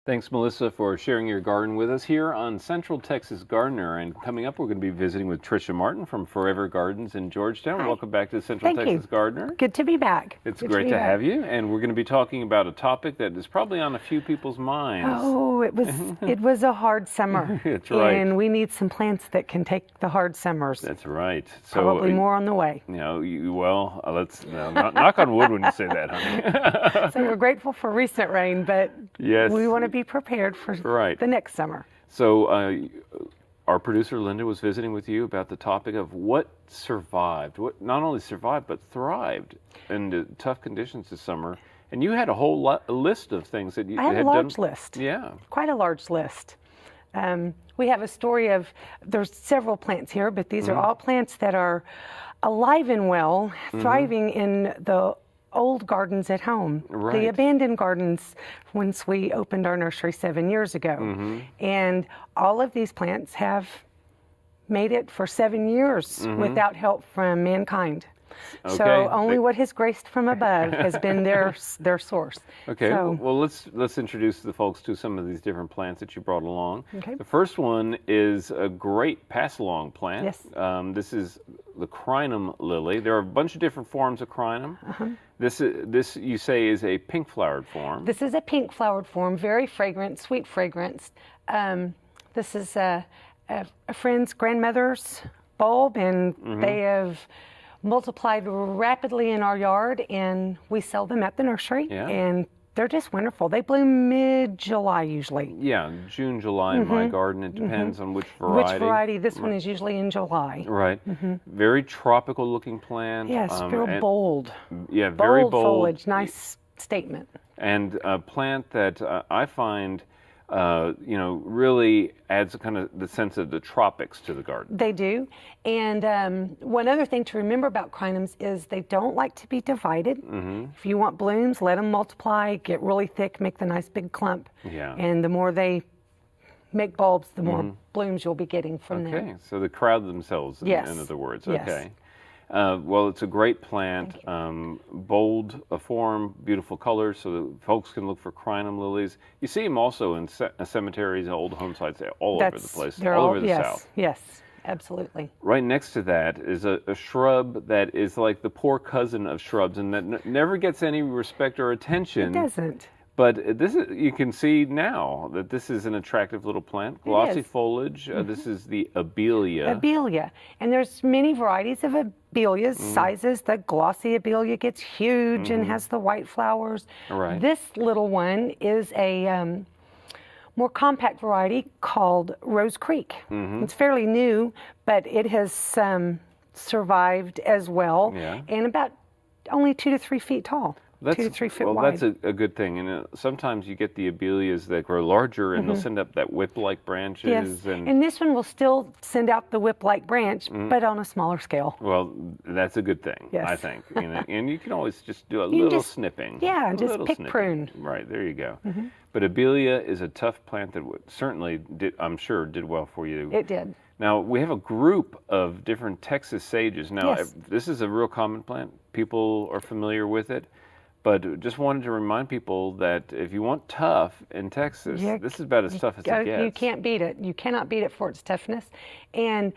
Thanks, Melissa, for sharing your garden with us here on Central Texas Gardener. And coming up, we're going to be visiting with Tricia Martin from Forever Gardens in Georgetown. Hi. Welcome back to Central Texas Gardener. Good to be back. It's great to have you. And we're going to be talking about a topic that is probably on a few people's minds. Oh, it was a hard summer. That's right. And we need some plants that can take the hard summers. That's right. So, probably more on the way. You know, let's knock on wood when you say that, honey. So we're grateful for recent rain, but yes, we want to be prepared for the next summer. So our producer Linda was visiting with you about the topic of what survived, what not only survived but thrived in the tough conditions this summer. And you had a whole list of things that you had done. I had a large list. Yeah. Quite a large list. We have a story of, there's several plants here, but these are all plants that are alive and well, thriving in the old gardens at home, the abandoned gardens once we opened our nursery 7 years ago. And all of these plants have made it for 7 years without help from mankind. Okay. So only what has graced from above has been their source. Okay, so, well let's introduce the folks to some of these different plants that you brought along. Okay. The first one is a great pass-along plant. Yes. This is the Crinum lily. There are a bunch of different forms of Crinum. This you say is a pink-flowered form. This is a pink-flowered form, very fragrant, sweet fragrance. This is a friend's grandmother's bulb, and they have multiplied rapidly in our yard, and we sell them at the nursery. Yeah. And they're just wonderful. They bloom mid-July usually. Yeah, June, July in my garden. It depends on which variety. Which variety. This one is usually in July. Right. Very tropical looking plant. Yes, very bold. Yeah, very bold. Foliage, nice statement. And a plant that I find really adds kind of the sense of the tropics to the garden. They do. And one other thing to remember about crinums is they don't like to be divided. If you want blooms, let them multiply, get really thick, make the nice big clump. Yeah. And the more they make bulbs, the more blooms you'll be getting from them. Okay, so they crowd themselves, in other words. Yes. Okay. Well, it's a great plant, bold form, beautiful colors, so that folks can look for Crinum lilies. You see them also in cemeteries and old home sites all over the place, all over the South. Yes, absolutely. Right next to that is a shrub that is like the poor cousin of shrubs and that never gets any respect or attention. It doesn't. But this is, you can see now that this is an attractive little plant, glossy foliage. This is the Abelia. Abelia. And there's many varieties of abelias, sizes. The glossy Abelia gets huge and has the white flowers. Right. This little one is a more compact variety called Rose Creek. It's fairly new, but it has survived as well, and about only 2 to 3 feet tall. 2 to 3 feet wide. That's a good thing. And sometimes you get the abelias that grow larger and they'll send up that whip-like branches. Yes. And this one will still send out the whip-like branch, but on a smaller scale. Well, that's a good thing, I think. And you can always just do a little snipping. Yeah, just pick prune. Right, there you go. But Abelia is a tough plant that certainly, I'm sure, did well for you. It did. Now, we have a group of different Texas sages. Now, this is a real common plant. People are familiar with it. But just wanted to remind people that if you want tough in Texas, this is about as tough as it gets. You can't beat it. You cannot beat it for its toughness. And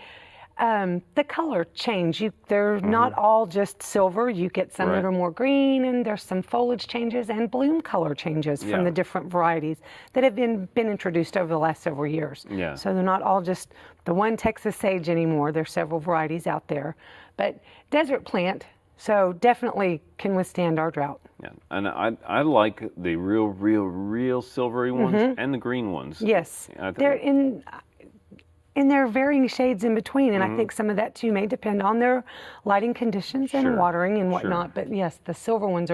the color change, they're not all just silver. You get some that are more green, and there's some foliage changes and bloom color changes from the different varieties that have been introduced over the last several years. Yeah. So they're not all just the one Texas sage anymore. There's several varieties out there. But desert plant, so definitely can withstand our drought. Yeah, and I like the real silvery ones and the green ones. Yes, they're in their varying shades in between, and I think some of that too may depend on their lighting conditions and watering and whatnot. But yes, the silver ones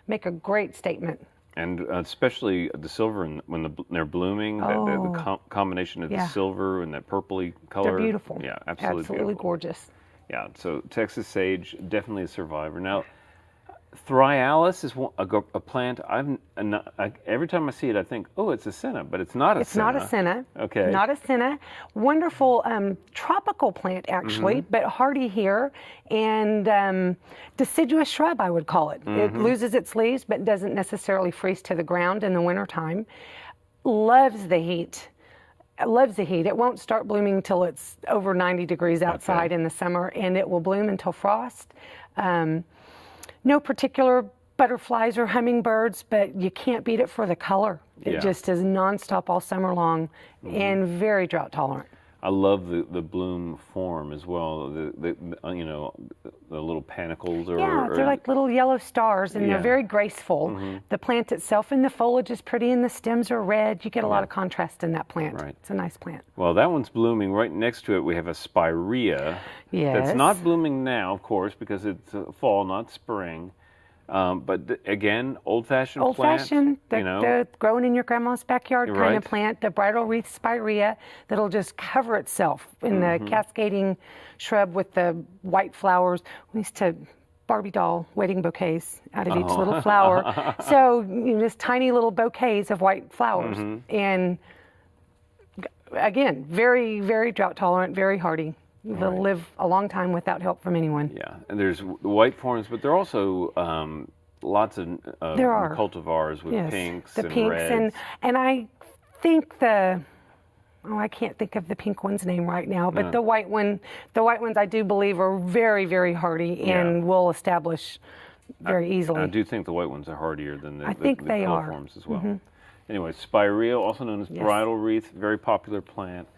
make a great statement. And especially the silver when they're blooming, the combination of the silver and that purpley color. They're beautiful. Yeah, absolutely beautiful. Gorgeous. Yeah, so Texas sage, definitely a survivor. Now, Thryallis is a plant every time I see it, I think, oh, it's a senna, but it's not a senna. It's not a senna. Okay. Not a senna. Wonderful tropical plant, actually, but hardy here, and deciduous shrub, I would call it. It loses its leaves, but doesn't necessarily freeze to the ground in the wintertime. loves the heat. It loves the heat. It won't start blooming till it's over 90 degrees outside in the summer, and it will bloom until frost. No particular butterflies or hummingbirds, but you can't beat it for the color. It just is nonstop all summer long and very drought tolerant. I love the bloom form as well. The you know, the little panicles they're like little yellow stars, and they're very graceful. The plant itself and the foliage is pretty, and the stems are red. You get a lot of contrast in that plant. Right. It's a nice plant. Well, that one's blooming. Right next to it, we have a Spirea. Yes. That's not blooming now, of course, because it's fall, not spring. But again, old-fashioned plant. Old-fashioned, the growing in your grandma's backyard kind of plant, the bridal wreath Spirea that'll just cover itself in the cascading shrub with the white flowers. We used to Barbie doll wedding bouquets out of each little flower. So just tiny little bouquets of white flowers. And again, very, very drought tolerant, very hardy. They'll live a long time without help from anyone. Yeah, and there's white forms, but there are also lots of cultivars with pinks and reds. And I think I can't think of the pink one's name right now, but the white ones I do believe are very, very hardy and will establish very easily. I do think the white ones are hardier than the color forms as well. Anyway, Spirea, also known as bridal wreath, very popular plant.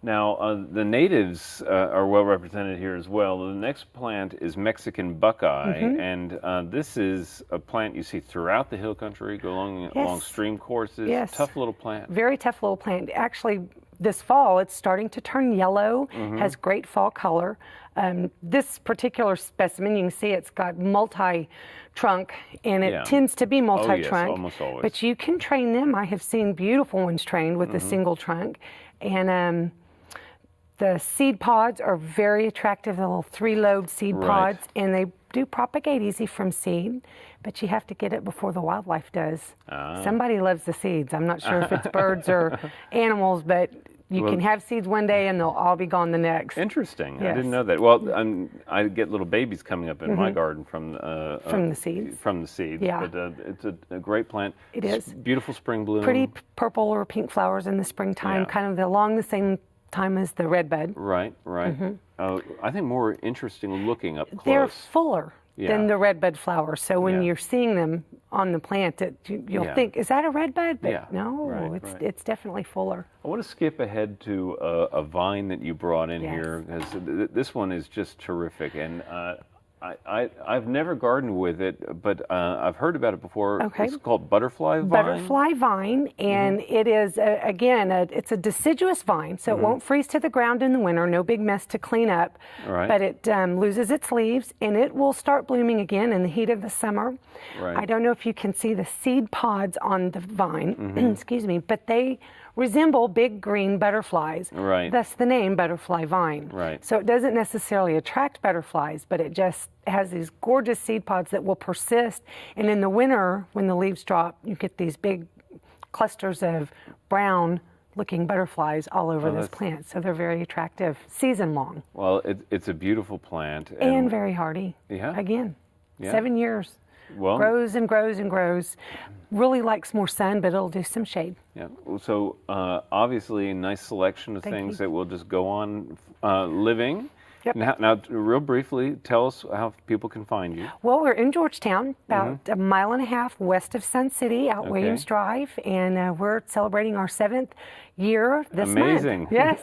Now, the natives are well represented here as well. The next plant is Mexican buckeye, and this is a plant you see throughout the hill country, go along stream courses. Tough little plant. Very tough little plant. Actually, this fall, it's starting to turn yellow, has great fall color. This particular specimen, you can see it's got multi-trunk, and it tends to be multi-trunk. Almost always. But you can train them. I have seen beautiful ones trained with a single trunk. And the seed pods are very attractive, the little 3-lobed seed pods, and they do propagate easy from seed, but you have to get it before the wildlife does. Somebody loves the seeds. I'm not sure if it's birds or animals, but you can have seeds one day and they'll all be gone the next. Interesting. I didn't know that. Well, I get little babies coming up in my garden from the seeds. From the seeds. Yeah. But it's a great plant. It is. Beautiful spring bloom. Pretty purple or pink flowers in the springtime, kind of along the same time as the redbud. Right. I think more interesting looking up close. They're fuller than the redbud flowers. So when you're seeing them on the plant, you'll think, is that a redbud? But no, it's definitely fuller. I want to skip ahead to a vine that you brought in here, because this one is just terrific. And I've never gardened with it, but I've heard about it before. It's called butterfly vine. Butterfly vine, and it is it's a deciduous vine, so it won't freeze to the ground in the winter. No big mess to clean up, but it loses its leaves, and it will start blooming again in the heat of the summer. I don't know if you can see the seed pods on the vine, excuse me, but they resemble big green butterflies. Thus the name butterfly vine. So it doesn't necessarily attract butterflies, but it just has these gorgeous seed pods that will persist. And in the winter, when the leaves drop, you get these big clusters of brown looking butterflies all over this plant. So they're very attractive season long. Well, it's a beautiful plant. And very hardy. Again, 7 years. Well, grows and grows and grows. Really likes more sun, but it'll do some shade. So obviously a nice selection of things that will just go on living. Now, real briefly, tell us how people can find you. Well, we're in Georgetown, about a mile and a half west of Sun City, out Williams Drive, and we're celebrating our 7th year this month. Amazing. Yes.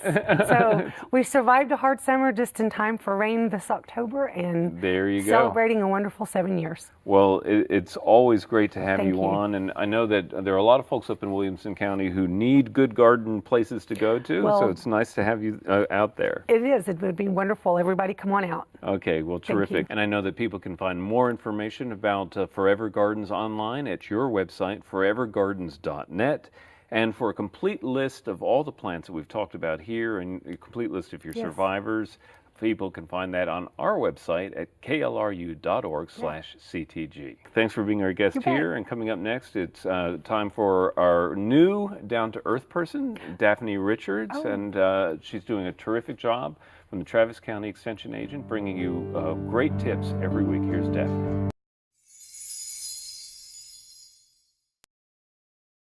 So we survived a hard summer just in time for rain this October, and there you go. Celebrating a wonderful 7 years. Well, it's always great to have you on, and I know that there are a lot of folks up in Williamson County who need good garden places to go to, so it's nice to have you out there. It is. It would be wonderful. Everybody come on out. Okay, well, terrific. And I know that people can find more information about Forever Gardens online at your website, forevergardens.net. And for a complete list of all the plants that we've talked about here and a complete list of your survivors, people can find that on our website at klru.org/CTG. Thanks for being our guest here. And coming up next, it's time for our new down-to-earth person, Daphne Richards. And she's doing a terrific job from the Travis County Extension Agent, bringing you great tips every week. Here's Daphne.